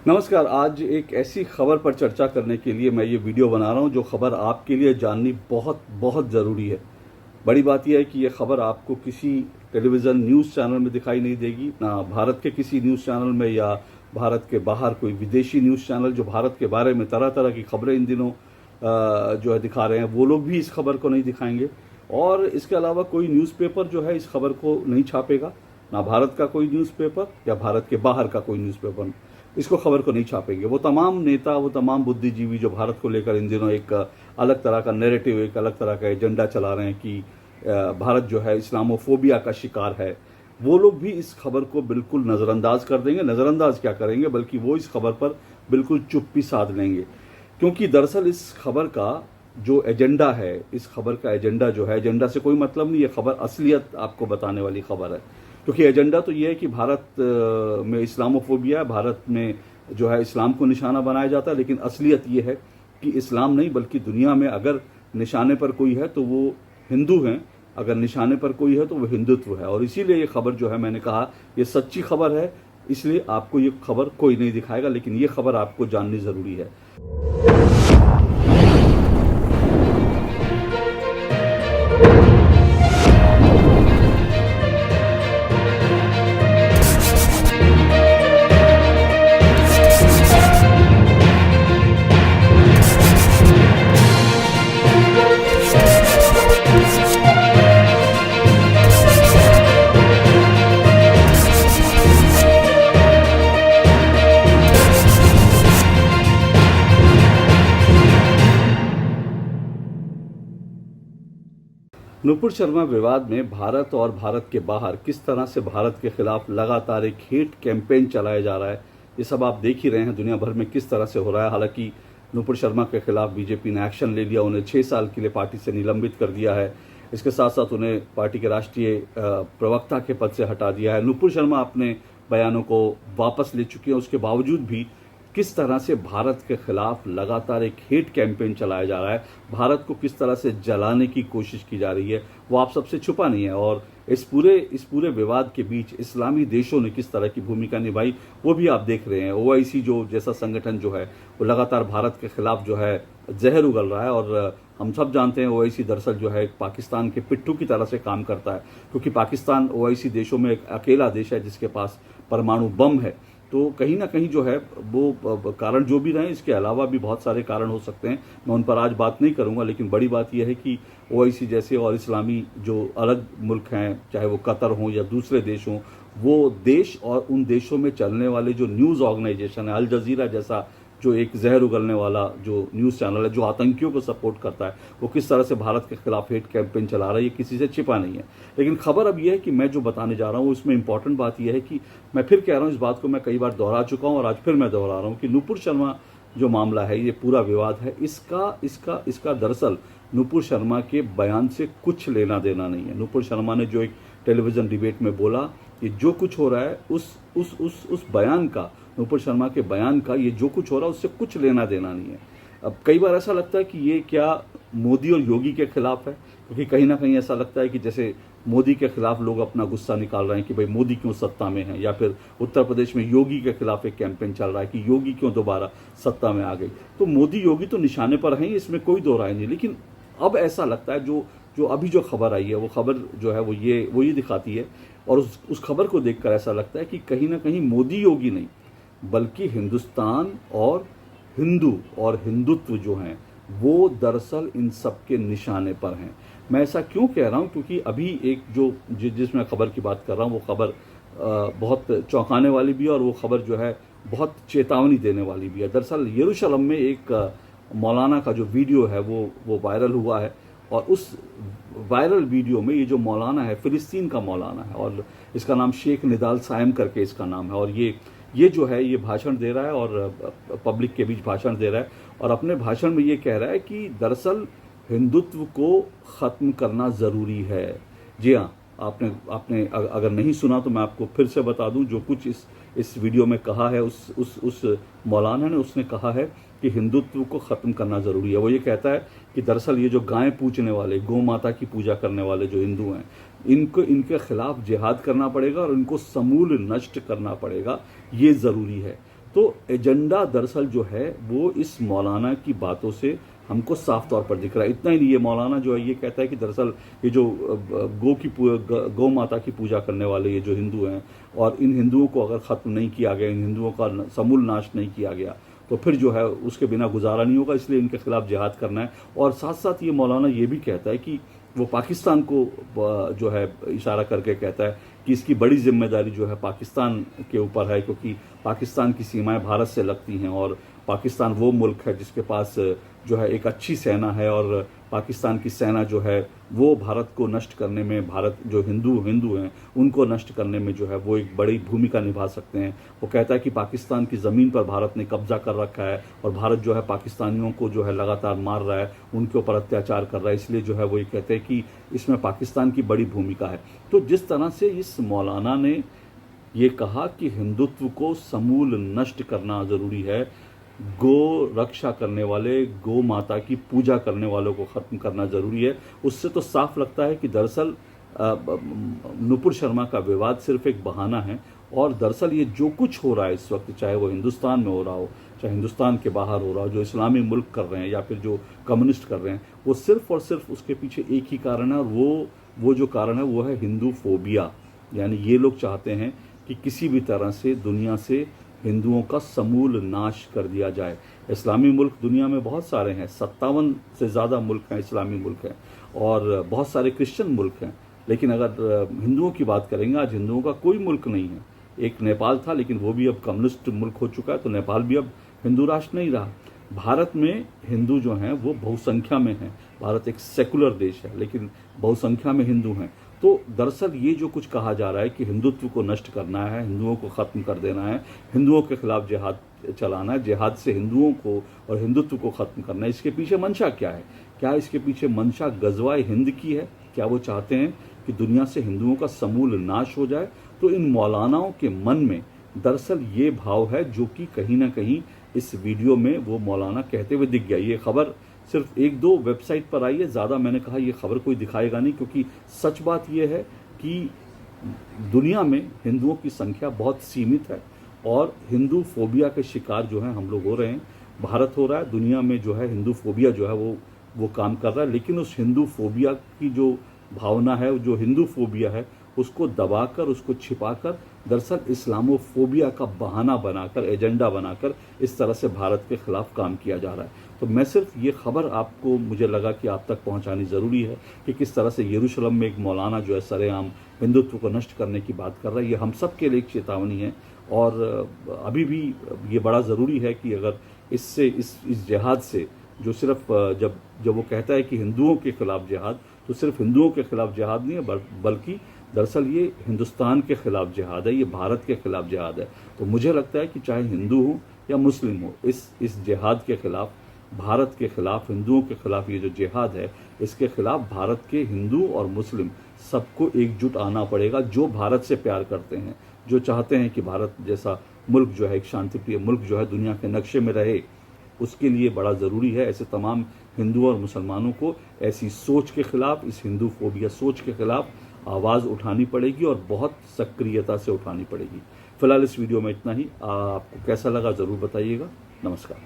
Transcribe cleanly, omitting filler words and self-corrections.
नमस्कार। आज एक ऐसी खबर पर चर्चा करने के लिए मैं ये वीडियो बना रहा हूँ जो खबर आपके लिए जाननी बहुत बहुत ज़रूरी है। बड़ी बात यह है कि ये खबर आपको किसी टेलीविज़न न्यूज़ चैनल में दिखाई नहीं देगी, ना भारत के किसी न्यूज़ चैनल में या भारत के बाहर कोई विदेशी न्यूज़ चैनल जो भारत के बारे में तरह तरह की खबरें इन दिनों जो है दिखा रहे हैं, वो लोग भी इस खबर को नहीं दिखाएंगे। और इसके अलावा कोई न्यूज़पेपर जो है इस खबर को नहीं छापेगा, ना भारत का कोई न्यूज़पेपर या भारत के बाहर का कोई न्यूज़पेपर इसको खबर को नहीं छापेंगे। वो तमाम नेता, वो तमाम बुद्धिजीवी जो भारत को लेकर इन दिनों एक अलग तरह का नैरेटिव, एक अलग तरह का एजेंडा चला रहे हैं कि भारत जो है इस्लामोफोबिया का शिकार है, वो लोग भी इस खबर को बिल्कुल नज़रअंदाज कर देंगे। नज़रअंदाज क्या करेंगे, बल्कि वो इस खबर पर बिल्कुल चुप्पी साध लेंगे। क्योंकि दरअसल इस खबर का जो एजेंडा है, इस खबर का एजेंडा जो है, एजेंडा से कोई मतलब नहीं, ये खबर असलियत आपको बताने वाली खबर है। क्योंकि एजेंडा तो ये है कि भारत में इस्लामोफोबिया है, भारत में जो है इस्लाम को निशाना बनाया जाता है, लेकिन असलियत ये है कि इस्लाम नहीं बल्कि दुनिया में अगर निशाने पर कोई है तो वो हिंदू हैं, अगर निशाने पर कोई है तो वो हिंदुत्व है। और इसीलिए ये खबर जो है, मैंने कहा ये सच्ची खबर है, इसलिए आपको ये खबर कोई नहीं दिखाएगा, लेकिन ये खबर आपको जाननी ज़रूरी है। नुपुर शर्मा विवाद में भारत और भारत के बाहर किस तरह से भारत के खिलाफ लगातार एक हेट कैंपेन चलाया जा रहा है, ये सब आप देख ही रहे हैं दुनिया भर में किस तरह से हो रहा है। हालांकि नुपुर शर्मा के खिलाफ बीजेपी ने एक्शन ले लिया, उन्हें 6 साल के लिए पार्टी से निलंबित कर दिया है। इसके साथ साथ उन्हें पार्टी के राष्ट्रीय प्रवक्ता के पद से हटा दिया है। नुपुर शर्मा अपने बयानों को वापस ले चुकी है। उसके बावजूद भी किस तरह से भारत के खिलाफ लगातार एक हेट कैंपेन चलाया जा रहा है, भारत को किस तरह से जलाने की कोशिश की जा रही है, वो आप सबसे छुपा नहीं है। और इस पूरे विवाद के बीच इस्लामी देशों ने किस तरह की भूमिका निभाई, वो भी आप देख रहे हैं। ओआईसी जो जैसा संगठन जो है वो लगातार भारत के खिलाफ जो है जहर उगल रहा है। और हम सब जानते हैं ओआईसी दरअसल जो है पाकिस्तान के पिट्ठू की तरह से काम करता है, क्योंकि पाकिस्तान ओआईसी देशों में एक अकेला देश है जिसके पास परमाणु बम है। तो कहीं ना कहीं जो है वो कारण जो भी रहे, इसके अलावा भी बहुत सारे कारण हो सकते हैं, मैं उन पर आज बात नहीं करूंगा। लेकिन बड़ी बात यह है कि ओआईसी जैसे और इस्लामी जो अलग मुल्क हैं, चाहे वो कतर हों या दूसरे देश हों, वो देश और उन देशों में चलने वाले जो न्यूज़ ऑर्गेनाइजेशन है, अल जजीरा जैसा जो एक जहर उगलने वाला जो न्यूज़ चैनल है, जो आतंकियों को सपोर्ट करता है, वो किस तरह से भारत के खिलाफ हेट कैंपेन चला रहा है, ये किसी से छिपा नहीं है। लेकिन खबर अब यह है कि मैं जो बताने जा रहा हूँ उसमें इंपॉर्टेंट बात यह है कि मैं फिर कह रहा हूँ, इस बात को मैं कई बार दोहरा चुका हूँ और आज फिर मैं दोहरा रहा हूँ कि नुपुर शर्मा जो मामला है, ये पूरा विवाद है, इसका दरअसल नुपुर शर्मा के बयान से कुछ लेना देना नहीं है। नुपुर शर्मा ने जो एक टेलीविज़न डिबेट में बोला कि जो कुछ हो रहा है उस बयान का, नुपुर शर्मा के बयान का, ये जो कुछ हो रहा है उससे कुछ लेना देना नहीं है। अब कई बार ऐसा लगता है कि ये क्या मोदी और योगी के खिलाफ है, क्योंकि कहीं ना कहीं ऐसा लगता है कि जैसे मोदी के खिलाफ लोग अपना गुस्सा निकाल रहे हैं कि भाई मोदी क्यों सत्ता में है, या फिर उत्तर प्रदेश में योगी के खिलाफ एक कैंपेन चल रहा है कि योगी क्यों दोबारा सत्ता में आ गई। तो मोदी योगी तो निशाने पर हैं, इसमें कोई दो राय नहीं। लेकिन अब ऐसा लगता है जो अभी जो खबर आई है, वो खबर जो है वो ये दिखाती है, और उस खबर को देखकर ऐसा लगता है कि कहीं ना कहीं मोदी योगी नहीं बल्कि हिंदुस्तान और हिंदू और हिंदुत्व जो हैं वो दरअसल इन सब के निशाने पर हैं। मैं ऐसा क्यों कह रहा हूं, क्योंकि अभी एक जिसमें खबर की बात कर रहा हूं वो खबर बहुत चौंकाने वाली भी है, और वो खबर जो है बहुत चेतावनी देने वाली भी है। दरअसल यरूशलेम में एक मौलाना का जो वीडियो है वो वायरल हुआ है, और उस वायरल वीडियो में ये जो मौलाना है फिलिस्तीन का मौलाना है, और इसका नाम शेख निदाल साइम करके इसका नाम है। और ये जो है ये भाषण दे रहा है और पब्लिक के बीच भाषण दे रहा है, और अपने भाषण में ये कह रहा है कि दरअसल हिंदुत्व को ख़त्म करना ज़रूरी है। जी हाँ, आपने अगर नहीं सुना तो मैं आपको फिर से बता दूं, जो कुछ इस वीडियो में कहा है उस मौलाना ने, उसने कहा है कि हिंदुत्व को ख़त्म करना ज़रूरी है। वो ये कहता है कि दरअसल ये जो गाय पूजने वाले, गौ माता की पूजा करने वाले जो हिंदू हैं, इनके खिलाफ जिहाद करना पड़ेगा और इनको समूल नष्ट करना पड़ेगा, ये ज़रूरी है। तो एजेंडा दरअसल जो है वो इस मौलाना की बातों से हमको साफ तौर पर दिख रहा है। इतना ही नहीं, ये मौलाना जो है ये कहता है कि दरअसल ये जो गौ माता की पूजा करने वाले ये जो हिंदू हैं, और इन हिंदुओं को अगर ख़त्म नहीं किया गया, इन हिंदुओं का समूल नाश नहीं किया गया, तो फिर जो है उसके बिना गुजारा नहीं होगा, इसलिए इनके खिलाफ जिहाद करना है। और साथ साथ ये मौलाना ये भी कहता है कि वो पाकिस्तान को जो है इशारा करके कहता है कि इसकी बड़ी जिम्मेदारी जो है पाकिस्तान के ऊपर है, क्योंकि पाकिस्तान की सीमाएं भारत से लगती हैं और पाकिस्तान वो मुल्क है जिसके पास जो है एक अच्छी सेना है, और पाकिस्तान की सेना जो है वो भारत को नष्ट करने में, भारत जो हिंदू हैं उनको नष्ट करने में जो है वो एक बड़ी भूमिका निभा सकते हैं। वो कहता है कि पाकिस्तान की ज़मीन पर भारत ने कब्जा कर रखा है और भारत जो है पाकिस्तानियों को जो है लगातार मार रहा है, उनके ऊपर अत्याचार कर रहा है, इसलिए जो है वो ये कहते हैं कि इसमें पाकिस्तान की बड़ी भूमिका है। तो जिस तरह से इस मौलाना ने ये कहा कि हिंदुत्व को समूल नष्ट करना ज़रूरी है, गो रक्षा करने वाले, गो माता की पूजा करने वालों को ख़त्म करना ज़रूरी है, उससे तो साफ लगता है कि दरअसल नुपुर शर्मा का विवाद सिर्फ एक बहाना है। और दरअसल ये जो कुछ हो रहा है इस वक्त, चाहे वो हिंदुस्तान में हो रहा हो, चाहे हिंदुस्तान के बाहर हो रहा हो, जो इस्लामी मुल्क कर रहे हैं या फिर जो कम्युनिस्ट कर रहे हैं, वो सिर्फ और सिर्फ उसके पीछे एक ही कारण है, और वो जो कारण है वो है हिंदू फोबिया। यानी ये लोग चाहते हैं कि किसी भी तरह से दुनिया से हिंदुओं का समूल नाश कर दिया जाए। इस्लामी मुल्क दुनिया में बहुत सारे हैं, 57 से ज़्यादा मुल्क हैं, इस्लामी मुल्क हैं, और बहुत सारे क्रिश्चियन मुल्क हैं। लेकिन अगर हिंदुओं की बात करेंगे, आज हिंदुओं का कोई मुल्क नहीं है। एक नेपाल था, लेकिन वो भी अब कम्युनिस्ट मुल्क हो चुका है, तो नेपाल भी अब हिंदू राष्ट्र नहीं रहा। भारत में हिंदू जो हैं वो बहुसंख्या में हैं। भारत एक सेकुलर देश है, लेकिन बहुसंख्या में हिंदू हैं। तो दरअसल ये जो कुछ कहा जा रहा है कि हिंदुत्व को नष्ट करना है, हिंदुओं को ख़त्म कर देना है, हिंदुओं के खिलाफ जिहाद चलाना है, जिहाद से हिंदुओं को और हिंदुत्व को ख़त्म करना है, इसके पीछे मंशा क्या है? क्या इसके पीछे मंशा गज़वाए हिंद की है? क्या वो चाहते हैं कि दुनिया से हिंदुओं का समूल नाश हो जाए? तो इन मौलानाओं के मन में दरअसल ये भाव है, जो कि कहीं ना कहीं इस वीडियो में वो मौलाना कहते हुए दिख गया। ये खबर सिर्फ 1-2 वेबसाइट पर आई है, ज़्यादा मैंने कहा ये खबर कोई दिखाएगा नहीं, क्योंकि सच बात ये है कि दुनिया में हिंदुओं की संख्या बहुत सीमित है और हिंदू फोबिया के शिकार जो हैं हम लोग हो रहे हैं। भारत हो रहा है, दुनिया में जो है हिंदू फोबिया जो है वो काम कर रहा है। लेकिन उस हिंदू फोबिया की जो भावना है, जो हिंदू फोबिया है, उसको दबाकर, उसको छिपाकर दरअसल इस्लामोफोबिया का बहाना बनाकर, एजेंडा बनाकर इस तरह से भारत के खिलाफ काम किया जा रहा है। तो मैं सिर्फ ये खबर आपको, मुझे लगा कि आप तक पहुंचानी ज़रूरी है कि किस तरह से यरूशलेम में एक मौलाना जो है सरेआम हिंदुत्व को नष्ट करने की बात कर रहा है। ये हम सब के लिए एक चेतावनी है, और अभी भी ये बड़ा ज़रूरी है कि अगर इससे इस जिहाद से, जो सिर्फ जब वो कहता है कि हिंदुओं के खिलाफ जिहाद, तो सिर्फ हिंदुओं के खिलाफ जिहाद नहीं है, बल्कि दरअसल ये हिंदुस्तान के खिलाफ जिहाद है, ये भारत के खिलाफ जिहाद है। तो मुझे लगता है कि चाहे हिंदू हो या मुस्लिम हो, इस जिहाद के खिलाफ, भारत के खिलाफ, हिंदुओं के खिलाफ ये जो जिहाद है, इसके खिलाफ भारत के हिंदू और मुस्लिम सबको एकजुट आना पड़ेगा, जो भारत से प्यार करते हैं, जो चाहते हैं कि भारत जैसा मुल्क जो है, एक शांतिप्रिय मुल्क जो है, दुनिया के नक्शे में रहे। उसके लिए बड़ा ज़रूरी है ऐसे तमाम हिंदू और मुसलमानों को ऐसी सोच के खिलाफ, इस हिंदू फोबिया सोच के खिलाफ आवाज़ उठानी पड़ेगी, और बहुत सक्रियता से उठानी पड़ेगी। फिलहाल इस वीडियो में इतना ही। आपको कैसा लगा ज़रूर बताइएगा। नमस्कार।